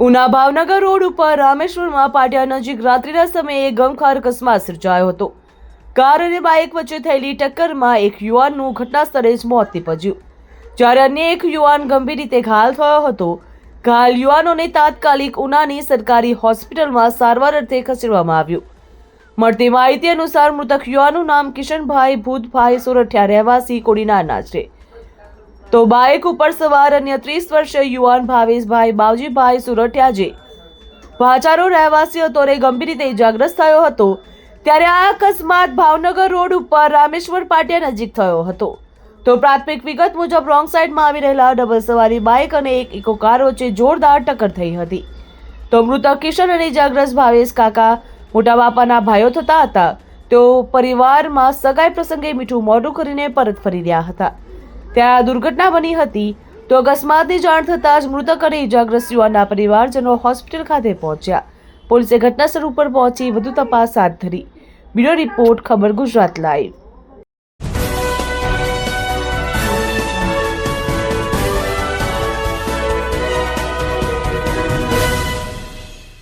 Una Bhavnagar road ઉપર રામેશ્વરમાં પાટિયા નજીક રાત્રિના સમયે ગમખાર અકસ્માત સર્જાયો હતો। કાર અને બાઇક વચ્ચે થયેલી ટક્કરમાં એક યુવાનનું ઘટના સ્થળે જ મોત નીપજ્યું, જ્યારે અન્ય એક યુવાન ગંભીર રીતે ઘાયલ થયો હતો। ઘાયલ યુવાનોને તાત્કાલિક ઉનાની સરકારી હોસ્પિટલમાં સારવાર અર્થે ખસેડવામાં આવ્યું। મળતી માહિતી અનુસાર મૃતક યુવાનનું નામ કિશનભાઈ ભૂતભાઈ સોરઠિયા રહેવાસી કોડીનારના છે, તો બાઇક ઉપર સવાર અન્ય 30 વર્ષીય યુવાન ભાવેશભાઈ બાવજીભાઈ સુરઠિયા જે ભાચારો રહેવાસી હતો અને ગંભીર રીતે ઇજાગ્રસ્ત થયો હતો। ત્યારે આ અકસ્માત ભાવનગર રોડ ઉપર રામેશ્વર પાટિયા નજીક થયો હતો। તો પ્રાથમિક વિગત મુજબ રોંગ સાઈડમાં આવી રહેલા ડબલ સવારી બાઇક અને એક ઇકો કાર વચ્ચે જોરદાર ટક્કર થઈ હતી। તો મૃતક કિશન અને ઇજાગ્રસ્ત ભાવેશ કાકા મોટા બાપાના ભાઈઓ થતા હતા। તેઓ પરિવારમાં સગાઈ પ્રસંગે મીઠું મોઢું કરીને પરત ફરી રહ્યા હતા, ત્યાં આ દુર્ઘટના બની હતી। તો અકસ્માતની જાણ થતાં જ મૃતક અને ઇજાગ્રસ્ત યુવાનના પરિવારજનો હોસ્પિટલ ખાતે પહોંચ્યા। પોલીસે ઘટનાસ્થળ ઉપર પહોંચી વધુ તપાસ હાથ ધરી। બ્યુરો રિપોર્ટ, ખબર ગુજરાત લાઈવ।